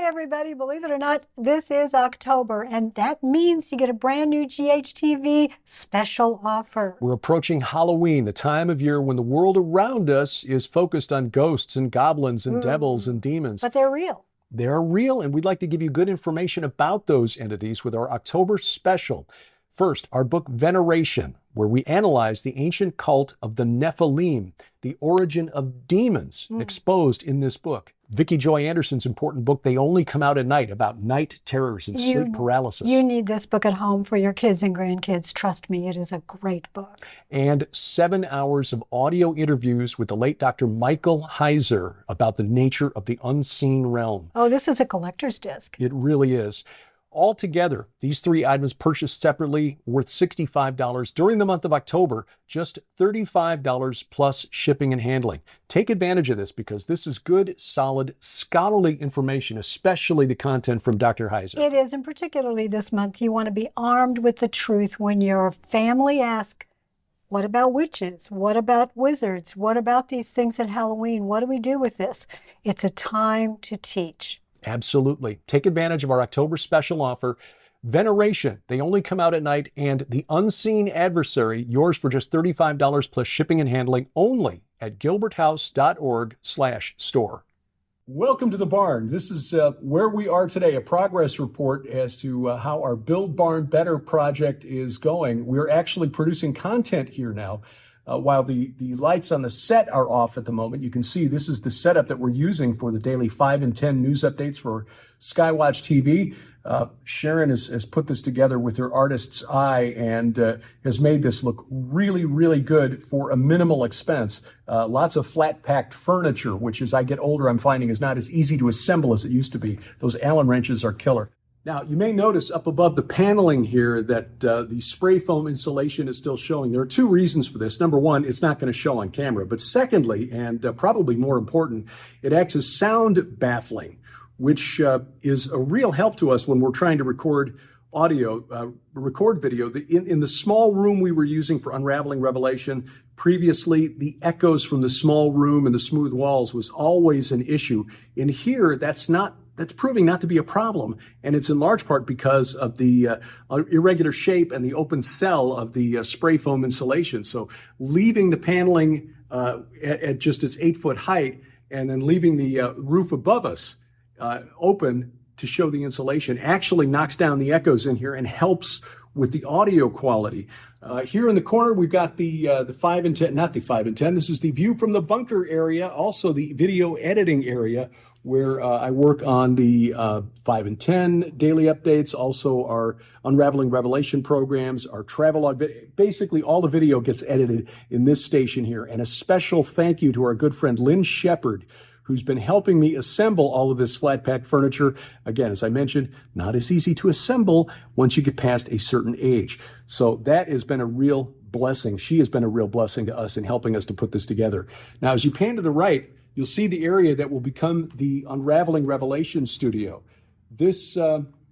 Everybody, believe it or not, this is October, and that means you get a brand new GHTV special offer. We're approaching Halloween, the time of year when the world around us is focused on ghosts and goblins and devils and demons. But they're real. They're real, and we'd like to give you good information about those entities with our October special. First, our book Veneration, where we analyze the ancient cult of the Nephilim, the origin of demons exposed in this book. Vicki Joy Anderson's important book, They Only Come Out at Night, about night terrors and sleep paralysis. You need this book at home for your kids and grandkids. Trust me, it is a great book. And 7 hours of audio interviews with the late Dr. Michael Heiser about the nature of the unseen realm. Oh, this is a collector's disc. It really is. Altogether, these 3 items purchased separately worth $65 during the month of October, just $35 plus shipping and handling. Take advantage of this because this is good, solid, scholarly information, especially the content from Dr. Heiser. It is, and particularly this month, you want to be armed with the truth when your family asks, what about witches? What about wizards? What about these things at Halloween? What do we do with this? It's a time to teach. Absolutely. Take advantage of our October special offer. Veneration, They Only Come Out at Night, and The Unseen Adversary, yours for just $35 plus shipping and handling only at gilberthouse.org/store. Welcome to the barn. This is where we are today, a progress report as to how our Build Barn Better project is going. We're actually producing content here now. While the lights on the set are off at the moment, you can see this is the setup that we're using for the daily 5 and 10 news updates for Skywatch TV. Sharon has put this together with her artist's eye and has made this look really, really good for a minimal expense. Lots of flat-packed furniture, which as I get older, I'm finding is not as easy to assemble as it used to be. Those Allen wrenches are killer. Now, you may notice up above the paneling here that the spray foam insulation is still showing. There are 2 reasons for this. Number one, it's not going to show on camera. But secondly, and probably more important, it acts as sound baffling, which is a real help to us when we're trying to record audio, record video. In the small room we were using for Unraveling Revelation, previously, the echoes from the small room and the smooth walls was always an issue. In here, that's proving not to be a problem, and it's in large part because of the irregular shape and the open cell of the spray foam insulation. So leaving the paneling at just its 8-foot height and then leaving the roof above us open to show the insulation actually knocks down the echoes in here and helps with the audio quality. Here in the corner, we've got the 5 and 10, not the 5 and 10. This is the view from the bunker area, also the video editing area, where I work on the 5 and 10 daily updates, also our Unraveling Revelation programs, our travelogue. Basically, all the video gets edited in this station here. And a special thank you to our good friend Lynn Shepard, who's been helping me assemble all of this flat-pack furniture. Again, as I mentioned, not as easy to assemble once you get past a certain age. So that has been a real blessing. She has been a real blessing to us in helping us to put this together. Now, as you pan to the right, you'll see the area that will become the Unraveling Revelation studio. This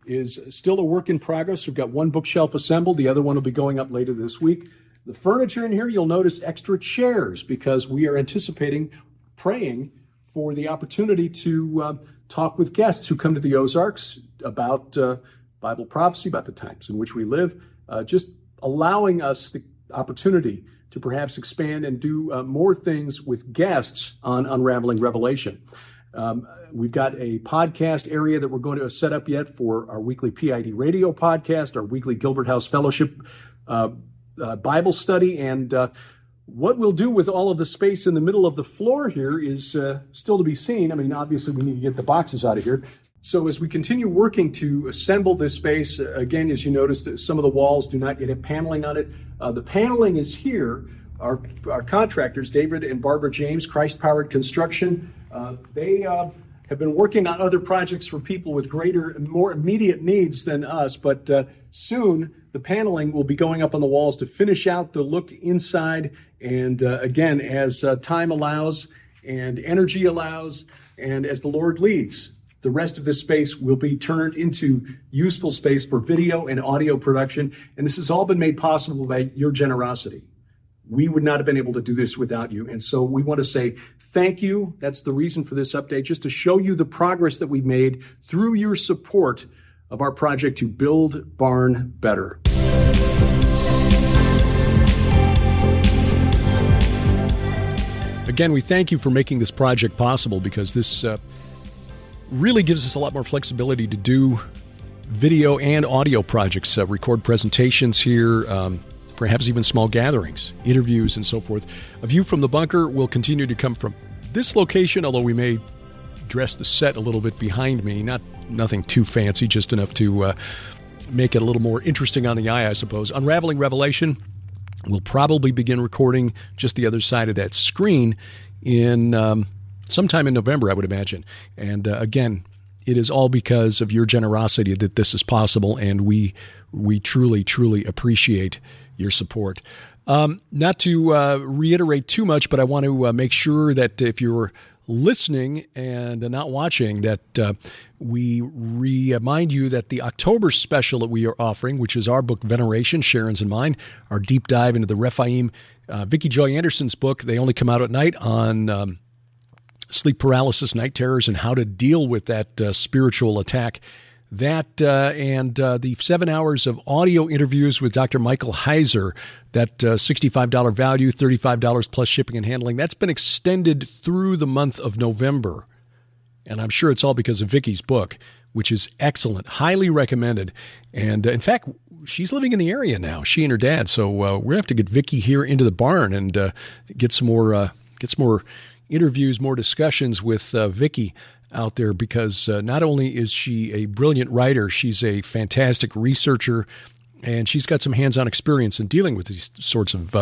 is still a work in progress. We've got 1 bookshelf assembled. The other one will be going up later this week. The furniture in here, you'll notice extra chairs because we are praying for the opportunity to talk with guests who come to the Ozarks about Bible prophecy, about the times in which we live, just allowing us the opportunity to perhaps expand and do more things with guests on Unraveling Revelation. We've got a podcast area that we're going to set up yet for our weekly PID radio podcast, our weekly Gilbert House Fellowship Bible study. And what we'll do with all of the space in the middle of the floor here is still to be seen. I mean, obviously, we need to get the boxes out of here. So as we continue working to assemble this space, again, as you noticed, some of the walls do not yet have paneling on it. The paneling is here. Our contractors, David and Barbara James, Christ Powered Construction, they have been working on other projects for people with greater, more immediate needs than us, but soon the paneling will be going up on the walls to finish out the look inside. And again, as time allows and energy allows, and as the Lord leads, the rest of this space will be turned into useful space for video and audio production. And this has all been made possible by your generosity. We would not have been able to do this without you. And so we want to say thank you. That's the reason for this update, just to show you the progress that we've made through your support of our project to build Barn better. Again, we thank you for making this project possible, because this really gives us a lot more flexibility to do video and audio projects, record presentations here, perhaps even small gatherings, interviews, and so forth. A view from the bunker will continue to come from this location, although we may dress the set a little bit behind me. Nothing too fancy, just enough to make it a little more interesting on the eye, I suppose. Unraveling Revelation will probably begin recording just the other side of that screen in sometime in November, I would imagine. And again, it is all because of your generosity that this is possible, and we truly, truly appreciate your support. Not to reiterate too much, but I want to make sure that if you're listening and not watching, that we remind you that the October special that we are offering, which is our book Veneration, Sharon's and mine, our deep dive into the Rephaim, Vicki Joy Anderson's book. They only come out at night on sleep paralysis, night terrors, and how to deal with that spiritual attack. That and the 7 hours of audio interviews with Dr. Michael Heiser, that $65 value, $35 plus shipping and handling, that's been extended through the month of November. And I'm sure it's all because of Vicki's book, which is excellent, highly recommended. And in fact, she's living in the area now, she and her dad. So we're going to have to get Vicki here into the barn and get some more interviews, more discussions with Vicki out there, because not only is she a brilliant writer, she's a fantastic researcher, and she's got some hands-on experience in dealing with these sorts of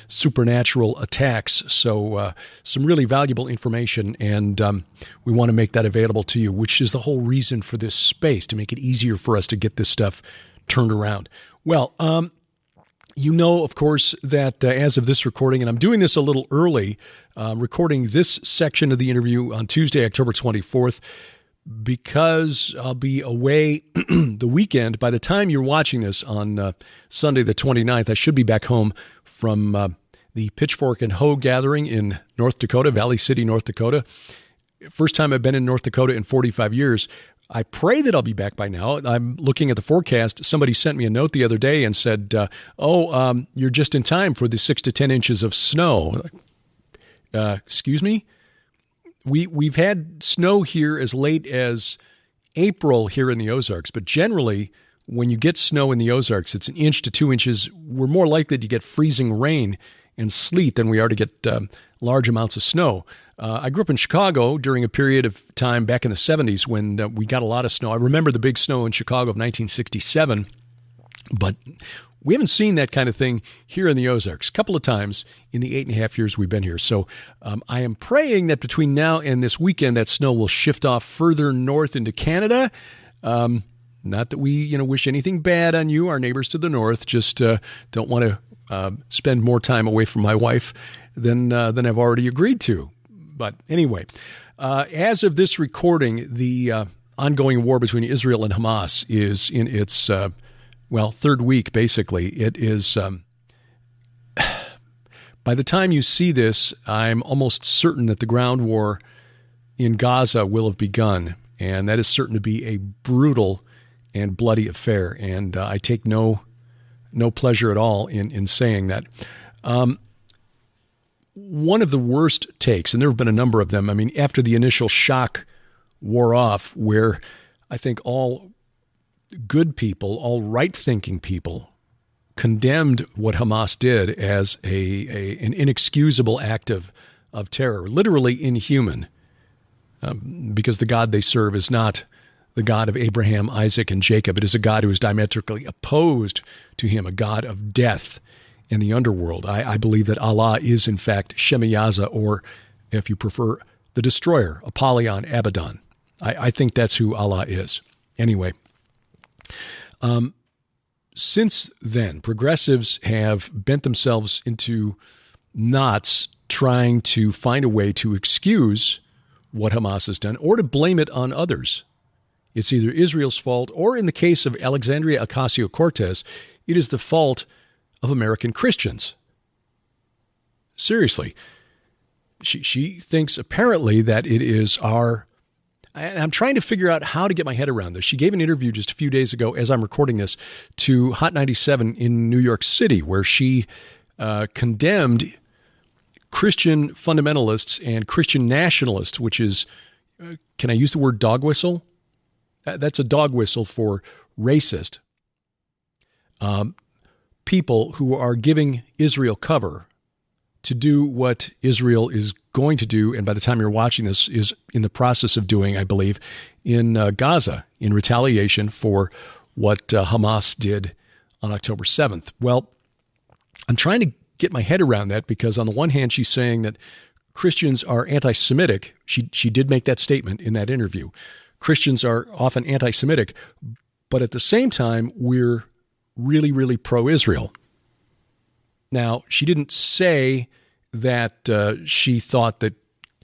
supernatural attacks. So some really valuable information, and we want to make that available to you, which is the whole reason for this space, to make it easier for us to get this stuff turned around. Well, you know, of course, that as of this recording, and I'm doing this a little early, recording this section of the interview on Tuesday, October 24th, because I'll be away the weekend. By the time you're watching this on Sunday the 29th, I should be back home from the Pitchfork and Hoe gathering in North Dakota, Valley City, North Dakota. First time I've been in North Dakota in 45 years. I pray that I'll be back by now. I'm looking at the forecast. Somebody sent me a note the other day and said, you're just in time for the 6 to 10 inches of snow. Excuse me? We've had snow here as late as April here in the Ozarks, but generally when you get snow in the Ozarks, it's 1 inch to 2 inches. We're more likely to get freezing rain and sleet than we are to get large amounts of snow. I grew up in Chicago during a period of time back in the 70s when we got a lot of snow. I remember the big snow in Chicago of 1967, but we haven't seen that kind of thing here in the Ozarks. A couple of times in the 8.5 years we've been here. So I am praying that between now and this weekend, that snow will shift off further north into Canada. Not that we wish anything bad on you, our neighbors to the north, just don't want to spend more time away from my wife than I've already agreed to. But anyway, as of this recording, the ongoing war between Israel and Hamas is in its, third week, basically. It is, by the time you see this, I'm almost certain that the ground war in Gaza will have begun. And that is certain to be a brutal and bloody affair. And I take no pleasure at all in saying that. one of the worst takes, and there have been a number of them. I mean, after the initial shock wore off, where I think all good people, all right-thinking people, condemned what Hamas did as an inexcusable act of terror, literally inhuman, because the God they serve is not the God of Abraham, Isaac, and Jacob. It is a God who is diametrically opposed to him, a God of death and the underworld. I believe that Allah is, in fact, Shemiyaza, or, if you prefer, the destroyer, Apollyon, Abaddon. I think that's who Allah is. Anyway, since then, progressives have bent themselves into knots trying to find a way to excuse what Hamas has done or to blame it on others. It's either Israel's fault, or in the case of Alexandria Ocasio-Cortez, it is the fault of American Christians. Seriously. She thinks apparently that it is our... And I'm trying to figure out how to get my head around this. She gave an interview just a few days ago, as I'm recording this, to Hot 97 in New York City, where she condemned Christian fundamentalists and Christian nationalists, which is, can I use the word dog whistle? That's a dog whistle for racist people who are giving Israel cover to do what Israel is going to do, and by the time you're watching this, is in the process of doing, I believe, in Gaza, in retaliation for what Hamas did on October 7th. Well, I'm trying to get my head around that, because on the one hand, she's saying that Christians are anti-Semitic. She did make that statement in that interview. Christians are often anti-Semitic, but at the same time, we're really, really pro-Israel. Now, she didn't say that she thought that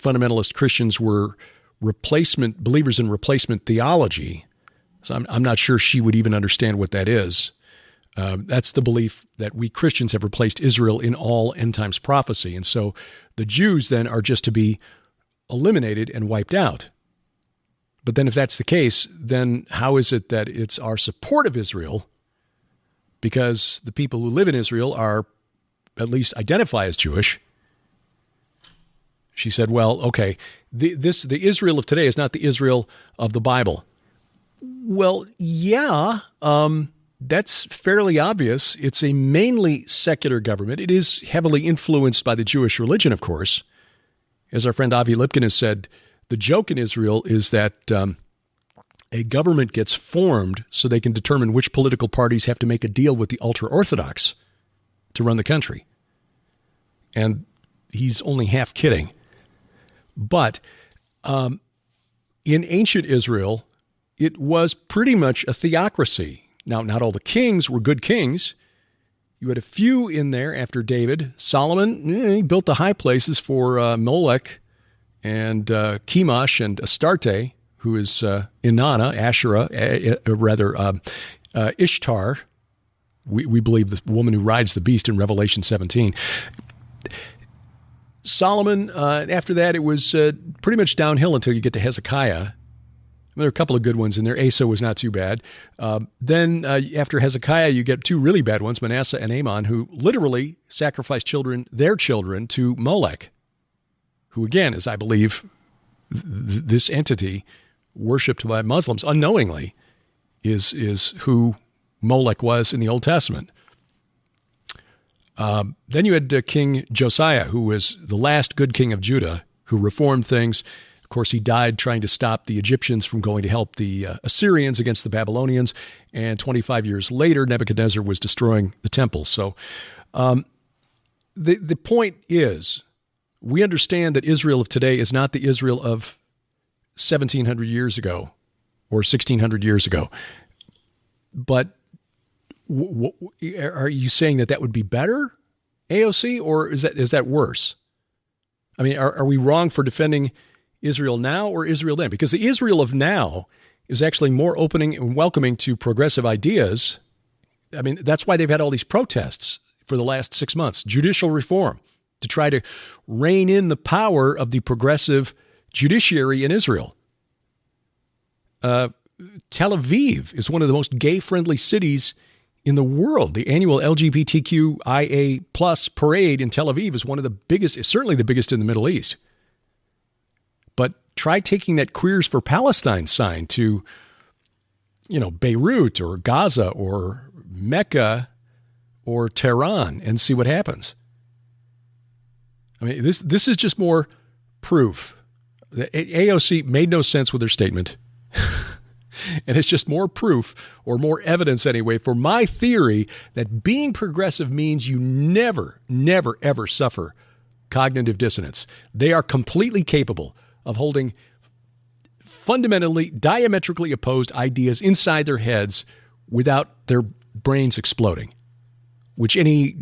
fundamentalist Christians were believers in replacement theology. So I'm not sure she would even understand what that is. That's the belief that we Christians have replaced Israel in all end times prophecy. And so the Jews then are just to be eliminated and wiped out. But then if that's the case, then how is it that it's our support of Israel, because the people who live in Israel are, at least identify as Jewish? She said, well, okay, the Israel of today is not the Israel of the Bible. Well, yeah, that's fairly obvious. It's a mainly secular government. It is heavily influenced by the Jewish religion, of course. As our friend Avi Lipkin has said, the joke in Israel is that a government gets formed so they can determine which political parties have to make a deal with the ultra-Orthodox to run the country. And he's only half kidding. But in ancient Israel, it was pretty much a theocracy. Now, not all the kings were good kings. You had a few in there after David. Solomon, he built the high places for Molech and Chemosh and Astarte, who is Inanna, Asherah, Ishtar. We believe the woman who rides the beast in Revelation 17. Solomon, after that, it was pretty much downhill until you get to Hezekiah. There are a couple of good ones in there. Asa was not too bad. Then after Hezekiah, you get two really bad ones, Manasseh and Amon, who literally sacrificed their children to Molech, who again is, I believe, this entity worshipped by Muslims unknowingly is who Molech was in the Old Testament. Then you had King Josiah, who was the last good king of Judah, who reformed things. Of course, he died trying to stop the Egyptians from going to help the Assyrians against the Babylonians. And 25 years later, Nebuchadnezzar was destroying the temple. So the point is, we understand that Israel of today is not the Israel of 1,700 years ago or 1,600 years ago. But are you saying that would be better, AOC, or is that worse? I mean, are we wrong for defending Israel now or Israel then? Because the Israel of now is actually more opening and welcoming to progressive ideas. I mean, that's why they've had all these protests for the last 6 months. Judicial reform, to try to rein in the power of the progressive judiciary in Israel. Tel Aviv is one of the most gay-friendly cities in the world. The annual LGBTQIA plus parade in Tel Aviv is one of the biggest, is certainly the biggest in the Middle East. But try taking that Queers for Palestine sign to, Beirut or Gaza or Mecca or Tehran and see what happens. I mean, this is just more proof. The AOC made no sense with their statement. And it's just more proof, or more evidence anyway, for my theory that being progressive means you never, never, ever suffer cognitive dissonance. They are completely capable of holding fundamentally, diametrically opposed ideas inside their heads without their brains exploding, which any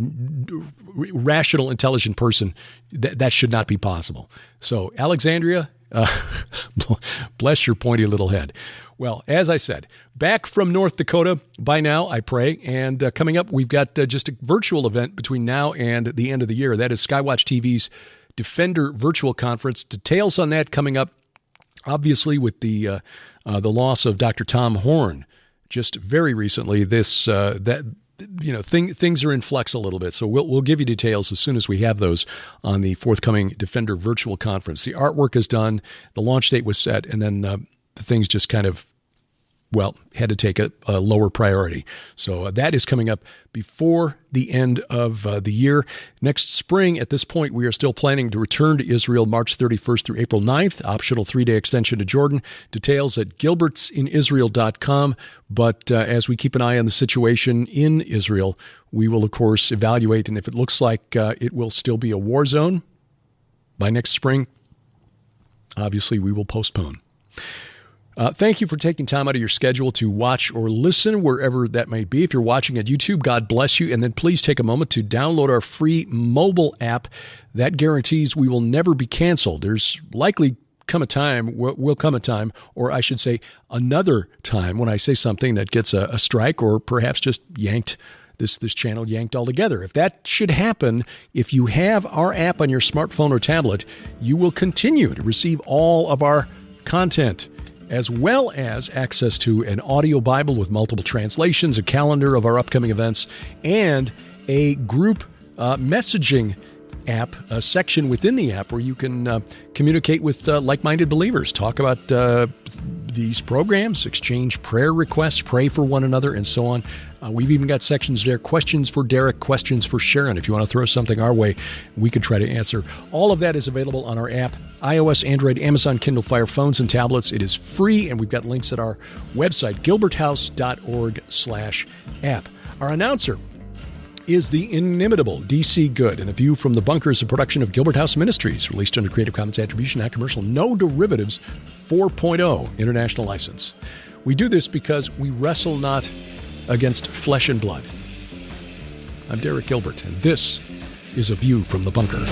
rational, intelligent person, that should not be possible. So, Alexandria, bless your pointy little head. Well, as I said, back from North Dakota by now, I pray. And coming up, we've got just a virtual event between now and the end of the year. That is Skywatch TV's Defender Virtual Conference. Details on that coming up, obviously, with the loss of Dr. Tom Horn just very recently. Things are in flux a little bit. So we'll give you details as soon as we have those on the forthcoming Defender Virtual Conference. The artwork is done, the launch date was set, and then the things just kind of, had to take a lower priority. So that is coming up before the end of the year. Next spring, at this point, we are still planning to return to Israel March 31st through April 9th. Optional 3-day extension to Jordan. Details at gilbertsinisrael.com. But as we keep an eye on the situation in Israel, we will, of course, evaluate. And if it looks like it will still be a war zone by next spring, obviously we will postpone. Thank you for taking time out of your schedule to watch or listen wherever that may be. If you're watching at YouTube, God bless you. And then please take a moment to download our free mobile app. That guarantees we will never be canceled. There's likely will come a time, or I should say another time, when I say something that gets a strike or perhaps just yanked, this channel yanked altogether. If that should happen, if you have our app on your smartphone or tablet, you will continue to receive all of our content, as well as access to an audio Bible with multiple translations, a calendar of our upcoming events, and a group messaging app, a section within the app where you can communicate with like-minded believers, talk about these programs, exchange prayer requests, pray for one another, and so on. We've even got sections there, questions for Derek, questions for Sharon. If you want to throw something our way, we can try to answer. All of that is available on our app, iOS, Android, Amazon, Kindle Fire phones and tablets. It is free, and we've got links at our website, gilberthouse.org/app. Our announcer is the inimitable DC Good, and The View from the Bunker is a production of Gilbert House Ministries, released under Creative Commons Attribution, not commercial, no derivatives, 4.0 international license. We do this because we wrestle not against flesh and blood. I'm Derek Gilbert, and this is A View from the Bunker.